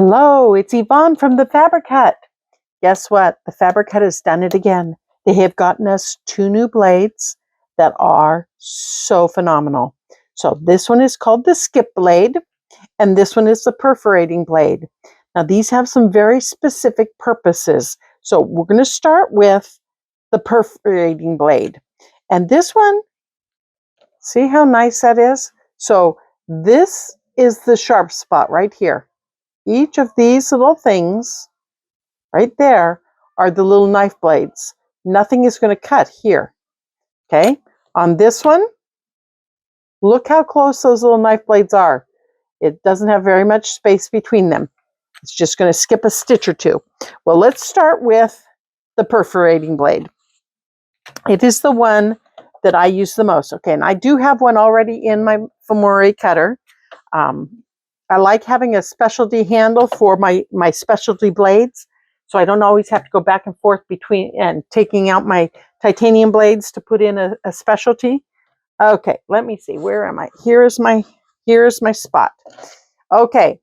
Hello, it's Yvonne from the Fabric Hut. Guess what? The Fabric Hut has done it again. They have gotten us 2 new blades that are so phenomenal. So this one is called the Skip blade, and this one is the Perforating blade. Now these have some very specific purposes. So we're going to start with the Perforating blade. And this one, see how nice that is? So this is the sharp spot right here. Each of these little things right there are the little knife blades. Nothing is going to cut here. Okay, on this one, look how close those little knife blades are. It doesn't have very much space between them. It's just going to skip a stitch or two. Well, let's start with the Perforating blade. It is the one that I use the most. Okay, and I do have one already in my Famore cutter. I like having a specialty handle for my specialty blades, so I don't always have to go back and forth between and taking out my titanium blades to put in a specialty. Okay, let me see. Where am I? Here's my spot. Okay,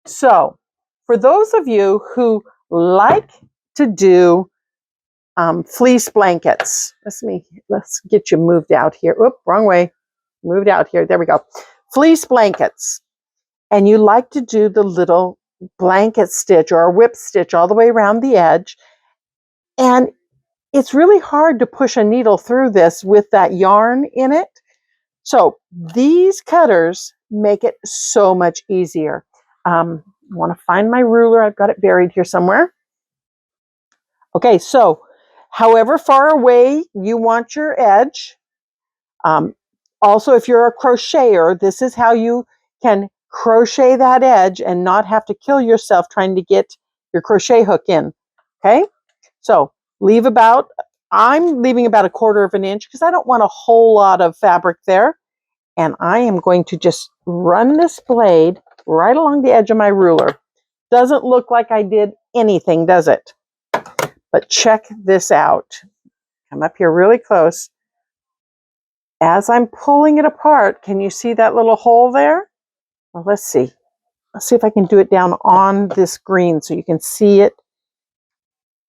so for those of you who like to do fleece blankets, let's get you moved out here. Oop, wrong way. Moved out here. There we go. Fleece blankets. And you like to do the little blanket stitch or a whip stitch all the way around the edge. And it's really hard to push a needle through this with that yarn in it. So these cutters make it so much easier. I want to find my ruler. I've got it buried here somewhere. Okay, so however far away you want your edge. Also, if you're a crocheter, this is how you can crochet that edge and not have to kill yourself trying to get your crochet hook in. Okay, so I'm leaving about 1/4 of an inch because I don't want a whole lot of fabric there. And I am going to just run this blade right along the edge of my ruler. Doesn't look like I did anything, does it? But check this out. Come up here really close. As I'm pulling it apart, can you see that little hole there? Well, let's see. Let's see if I can do it down on this green so you can see it.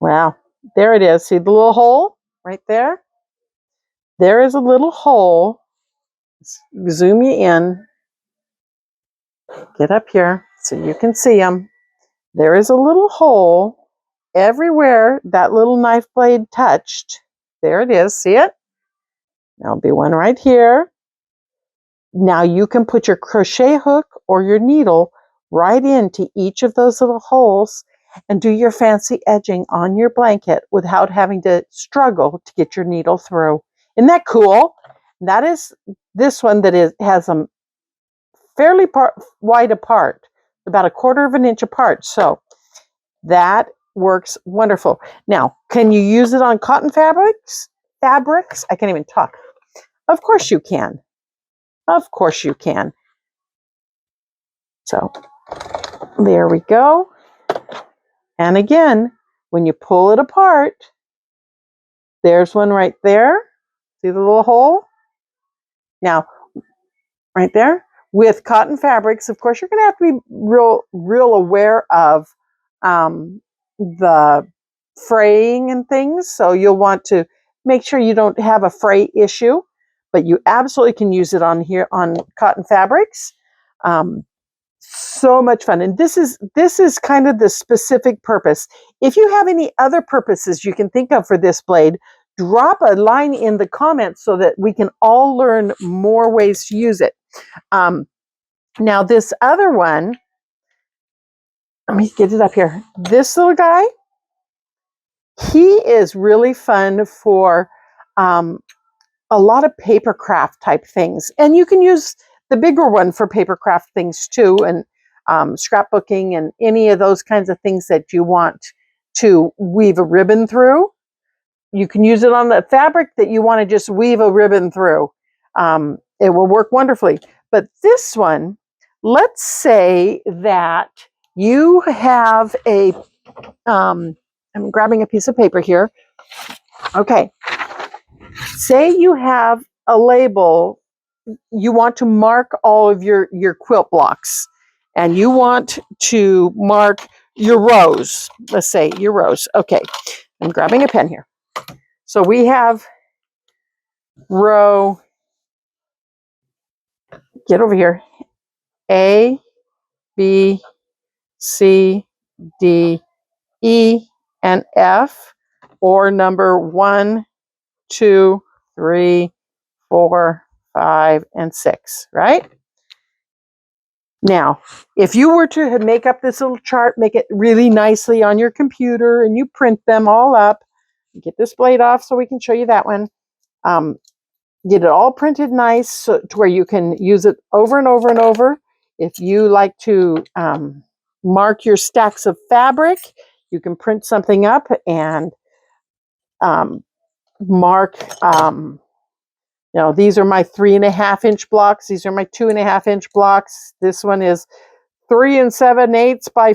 Wow, there it is. See the little hole right there? There is a little hole. Let's zoom you in. Get up here so you can see them. There is a little hole everywhere that little knife blade touched. There it is. See it? There'll be one right here. Now you can put your crochet hook or your needle right into each of those little holes and do your fancy edging on your blanket without having to struggle to get your needle through. Isn't that cool? That is this one that has them fairly wide apart, about 1/4 of an inch apart. So that works wonderful. Now, can you use it on cotton fabrics? I can't even talk. Of course you can. Of course you can. So there we go. And again, when you pull it apart, there's one right there. See the little hole? Now, right there, with cotton fabrics, of course, you're going to have to be real aware of the fraying and things. So you'll want to make sure you don't have a fray issue, but you absolutely can use it on here on cotton fabrics. So much fun. And this is kind of the specific purpose. If you have any other purposes you can think of for this blade, drop a line in the comments so that we can all learn more ways to use it. Now this other one, let me get it up here. This little guy, he is really fun for a lot of paper craft type things. And you can use the bigger one for paper craft things too, and scrapbooking and any of those kinds of things that you want to weave a ribbon through. You can use it on the fabric that you want to just weave a ribbon through. It will work wonderfully. But this one, let's say that you have I'm grabbing a piece of paper here. Okay. Say you have a label, you want to mark all of your quilt blocks. and you want to mark your rows. Let's say your rows. Okay, I'm grabbing a pen here. So we have row, get over here, A, B, C, D, E, and F, or number 1, 2, 3, 4, 5, and 6, right? Now, if you were to make up this little chart, make it really nicely on your computer, and you print them all up, get this blade off so we can show you that one. Get it all printed nice so, to where you can use it over and over and over. If you like to mark your stacks of fabric, you can print something up and mark, these are my 3.5-inch blocks. These are my 2.5-inch blocks. This one is 3 7/8 by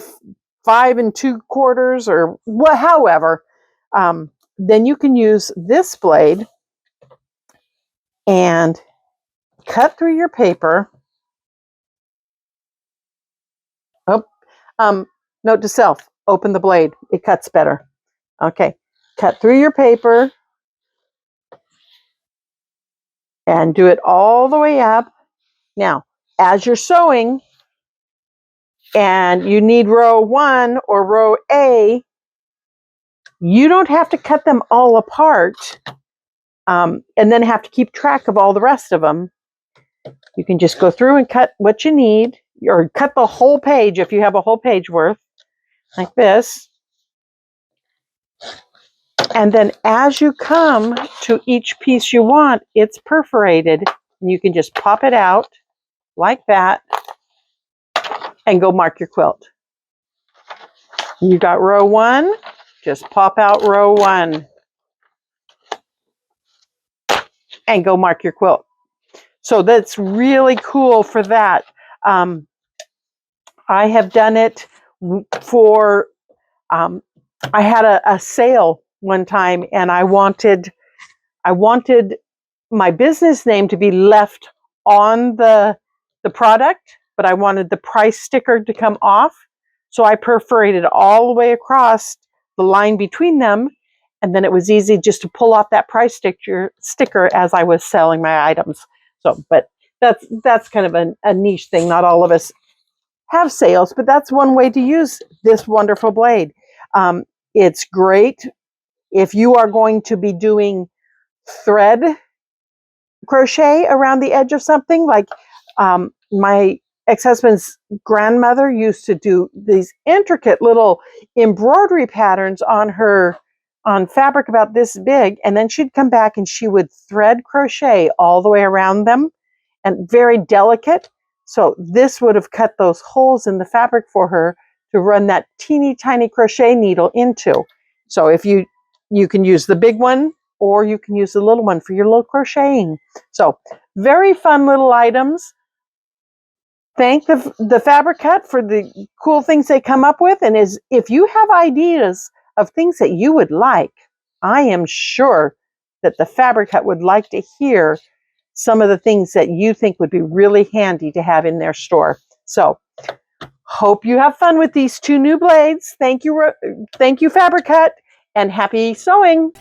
5 2/4, or however. Then you can use this blade and cut through your paper. Note to self, open the blade. It cuts better. Okay, cut through your paper and do it all the way up. Now, as you're sewing and you need row 1 or row A, you don't have to cut them all apart and then have to keep track of all the rest of them. You can just go through and cut what you need, or cut the whole page if you have a whole page worth, like this. And then as you come to each piece you want, it's perforated. And you can just pop it out like that and go mark your quilt. You got row 1, just pop out row 1 and go mark your quilt. So that's really cool for that. I have done it for, I had a sale one time, and I wanted my business name to be left on the product, but I wanted the price sticker to come off. So I perforated all the way across the line between them, and then it was easy just to pull off that price sticker as I was selling my items. So, but that's kind of a niche thing. Not all of us have sales, but that's one way to use this wonderful blade. It's great if you are going to be doing thread crochet around the edge of something. Like my ex-husband's grandmother used to do these intricate little embroidery patterns on fabric about this big, and then she'd come back and she would thread crochet all the way around them, and very delicate. So this would have cut those holes in the fabric for her to run that teeny tiny crochet needle into. So if you can use the big one, or you can use the little one for your little crocheting. So very fun little items. Thank the Fabric Cut for the cool things they come up with. And if you have ideas of things that you would like, I am sure that the Fabric Cut would like to hear some of the things that you think would be really handy to have in their store. So hope you have fun with these 2 new blades. Thank you, Fabric Cut, and happy sewing.